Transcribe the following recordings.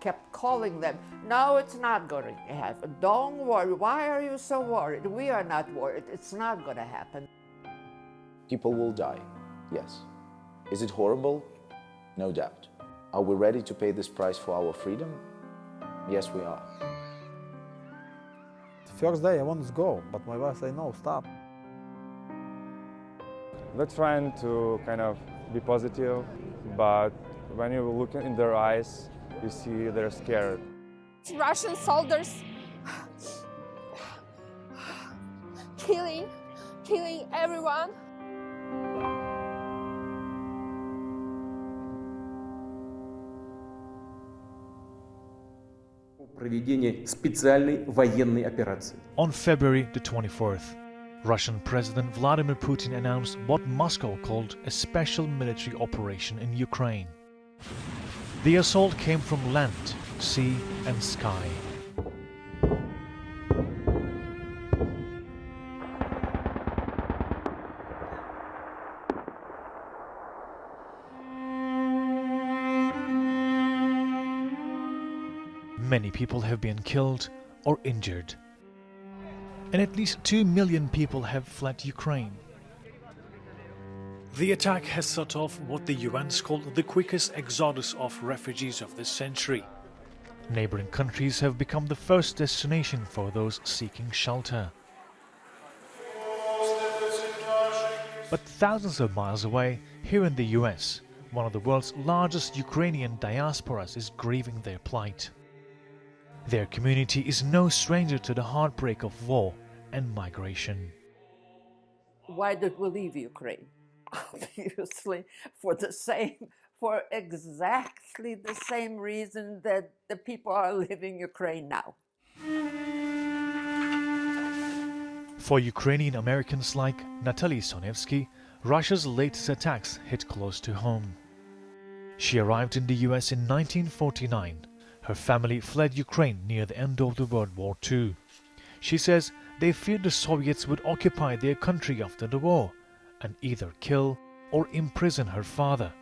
kept calling them. No, it's not going to happen. Don't worry. Why are you so worried? We are not worried. It's not going to happen. People will die, yes. Is it horrible? No doubt. Are we ready to pay this price for our freedom? Yes, we are. The first day I wanted to go, but my wife said, no, stop. We're trying to kind of be positive, but when you look in their eyes, you see they're scared. Russian soldiers killing everyone. Проведение специальной военной операции. On February the 24th, Russian President Vladimir Putin announced what Moscow called a special military operation in Ukraine. The assault came from land, sea and sky. Many people have been killed or injured, and at least 2 million people have fled Ukraine. The attack has set off what the UN's called the quickest exodus of refugees of this century. Neighboring countries have become the first destination for those seeking shelter. But thousands of miles away, here in the US, one of the world's largest Ukrainian diasporas is grieving their plight. Their community is no stranger to the heartbreak of war and migration. Why did we leave Ukraine? Obviously, for exactly the same reason that the people are leaving Ukraine now. For Ukrainian Americans like Natalie Sonevsky, Russia's latest attacks hit close to home. She arrived in the US in 1949. Her family fled Ukraine near the end of the World War II. She says they feared the Soviets would occupy their country after the war and either kill or imprison her father,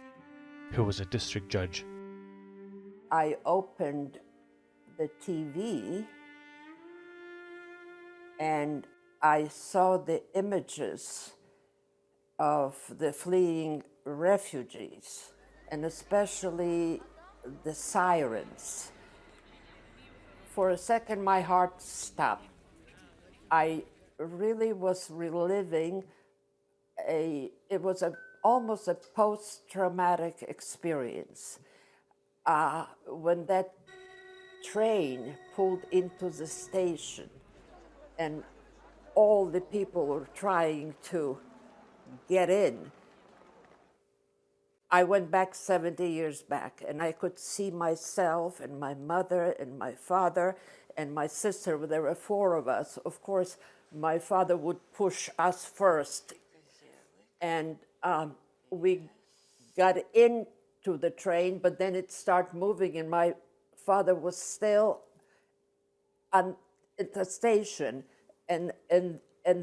who was a district judge. I opened the TV and I saw the images of the fleeing refugees, and especially the sirens. For a second, my heart stopped. I really was reliving almost a post-traumatic experience. When that train pulled into the station and all the people were trying to get in, I went back 70 years back, and I could see myself and my mother and my father and my sister. There were 4 of us. Of course, my father would push us first, and we got into the train, but then it started moving, and my father was still at the station, and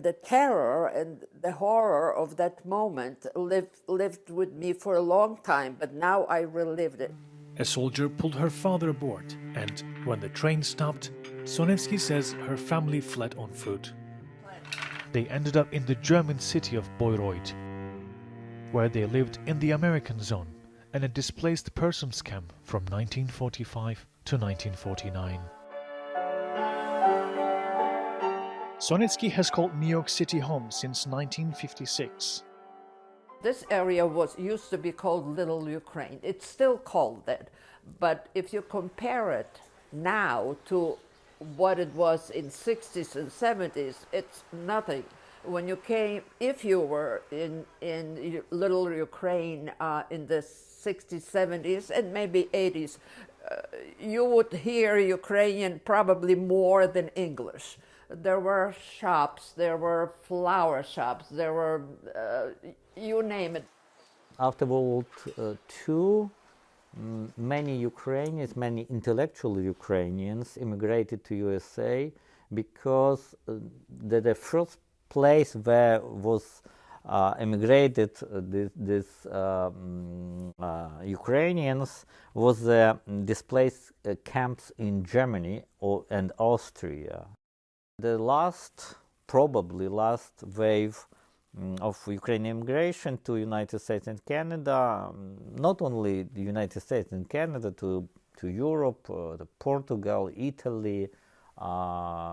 the terror and the horror of that moment lived with me for a long time, but now I relived it. A soldier pulled her father aboard, and when the train stopped, Sonevsky says her family fled on foot. They ended up in the German city of Bayreuth, where they lived in the American zone and a displaced persons camp from 1945 to 1949. Sonevsky has called New York City home since 1956. This area used to be called Little Ukraine. It's still called that. But if you compare it now to what it was in 60s and 70s, it's nothing. When you came, if you were in Little Ukraine in the 60s, 70s, and maybe 80s, you would hear Ukrainian probably more than English. There were shops, there were flower shops, there were, you name it. After World War II, many Ukrainians, many intellectual Ukrainians immigrated to USA because the first place where was emigrated, these Ukrainians, was the displaced camps in Germany and Austria. The probably last wave of Ukrainian immigration to United States and Canada, not only the United States and Canada, to Europe, Portugal, Italy,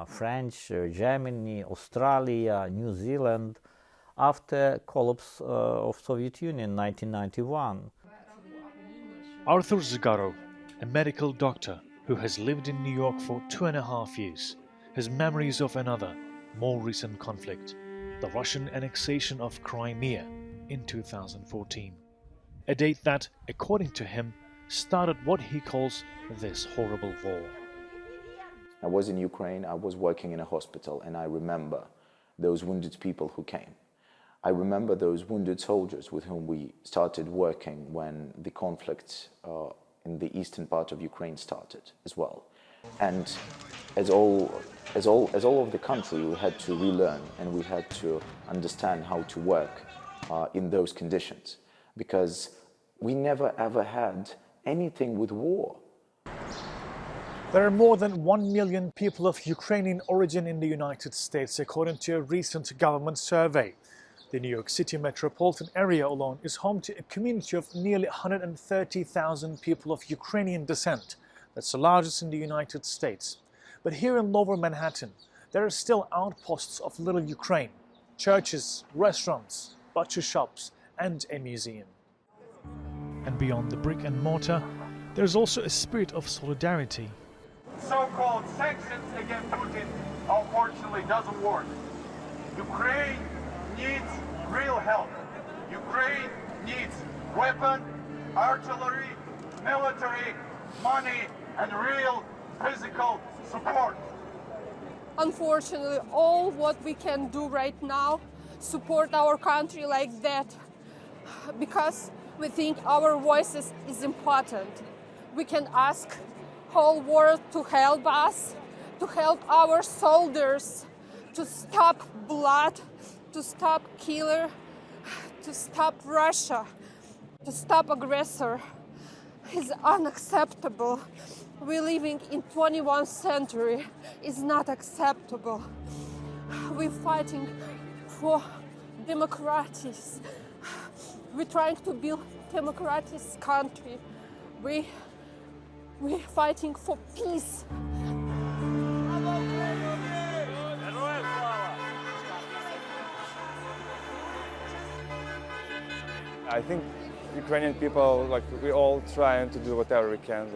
French, Germany, Australia, New Zealand, after collapse of Soviet Union in 1991. Arthur Zgaro, a medical doctor who has lived in New York for 2.5 years, has memories of another, more recent conflict, the Russian annexation of Crimea in 2014. A date that, according to him, started what he calls this horrible war. I was in Ukraine, I was working in a hospital, and I remember those wounded people who came. I remember those wounded soldiers with whom we started working when the conflict in the eastern part of Ukraine started as well. And as all of the country, we had to relearn and we had to understand how to work in those conditions, because we never ever had anything with war. There are more than 1 million people of Ukrainian origin in the United States, according to a recent government survey. The New York City metropolitan area alone is home to a community of nearly 130,000 people of Ukrainian descent. That's the largest in the United States. But here in Lower Manhattan, there are still outposts of Little Ukraine, churches, restaurants, butcher shops, and a museum. And beyond the brick and mortar, there's also a spirit of solidarity. So-called sanctions against Putin unfortunately doesn't work. Ukraine needs real help. Ukraine needs weapons, artillery, military, money, and real physical support. Unfortunately, all what we can do right now, support our country like that, because we think our voices is important. We can ask whole world to help us, to help our soldiers, to stop blood, to stop killer, to stop Russia, to stop aggressor. It's unacceptable. We're living in 21st century. It's not acceptable. We're fighting for democracy. We're trying to build democratic country. We're fighting for peace. I think Ukrainian people, we all trying to do whatever we can.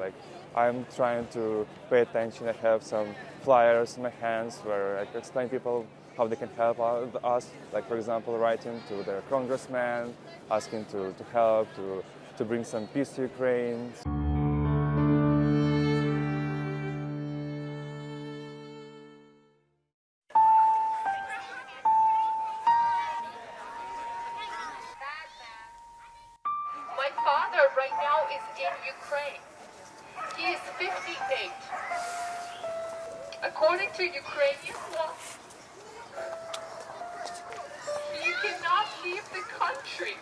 I'm trying to pay attention. I have some flyers in my hands where I explain people how they can help us. For example, writing to their congressman, asking to help, to bring some peace to Ukraine. My father right now is in Ukraine. He is 58. According to Ukrainian law, you cannot leave the country.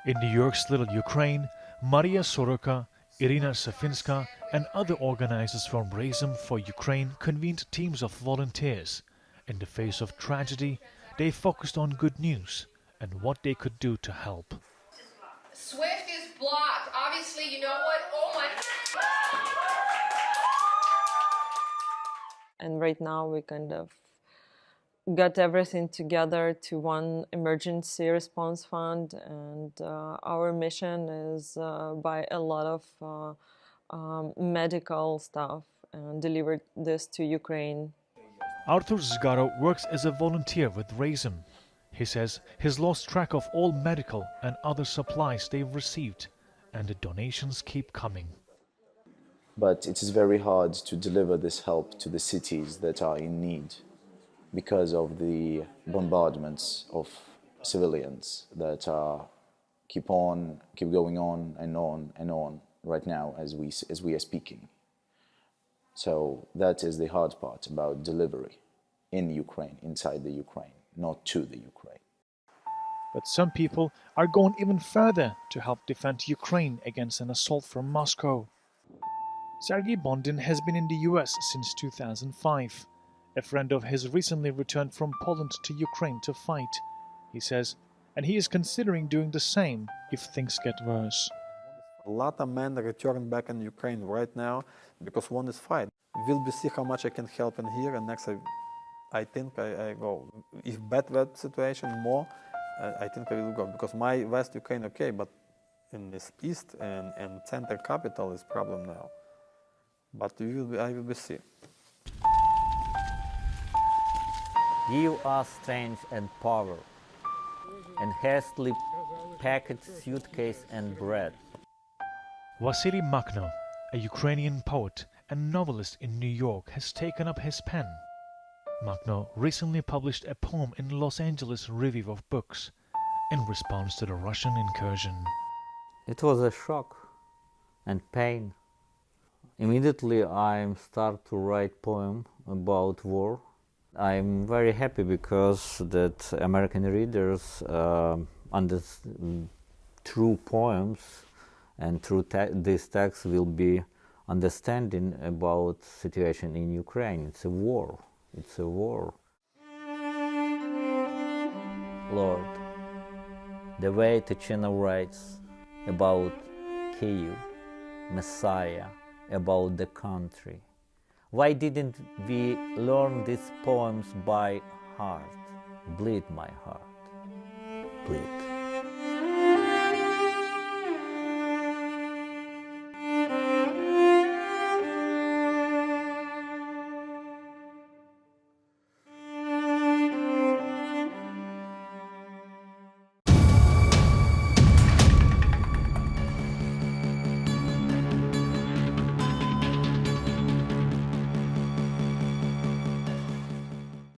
In New York's Little Ukraine, Maria Soroka, Irina Safinska, and other organizers from Razum for Ukraine convened teams of volunteers. In the face of tragedy, they focused on good news and what they could do to help. Swift is blocked. Obviously, you know what? Oh my. And right now we kind of got everything together to one emergency response fund, and our mission is buy a lot of medical stuff and deliver this to Ukraine. Arthur Zgaro works as a volunteer with Razum. He says he's lost track of all medical and other supplies they've received, and the donations keep coming. But it is very hard to deliver this help to the cities that are in need because of the bombardments of civilians that keep going on and on and on right now as we are speaking. So that is the hard part about delivery in Ukraine, inside the Ukraine, not to the Ukraine. But some people are going even further to help defend Ukraine against an assault from Moscow. Sergei Bondin has been in the US since 2005. A friend of his recently returned from Poland to Ukraine to fight, he says, and he is considering doing the same if things get worse. A lot of men return back in Ukraine right now because one is fight. We'll be see how much I can help in here, and next I think I go. If bad situation more, I think I will go because my West Ukraine okay, but in this east and center capital is problem now. But I will be see. Give us strength and power, and hastily packed suitcase and bread. Vasily Makhno, a Ukrainian poet and novelist in New York, has taken up his pen. Makhno recently published a poem in Los Angeles Review of Books in response to the Russian incursion. It was a shock and pain. Immediately I start to write poem about war. I'm very happy because that American readers understand true poems, and through this text will be understanding about situation in Ukraine. It's a war. It's a war. Lord, the way Tachina writes about Kyiv, Messiah, about the country. Why didn't we learn these poems by heart? Bleed my heart, bleed.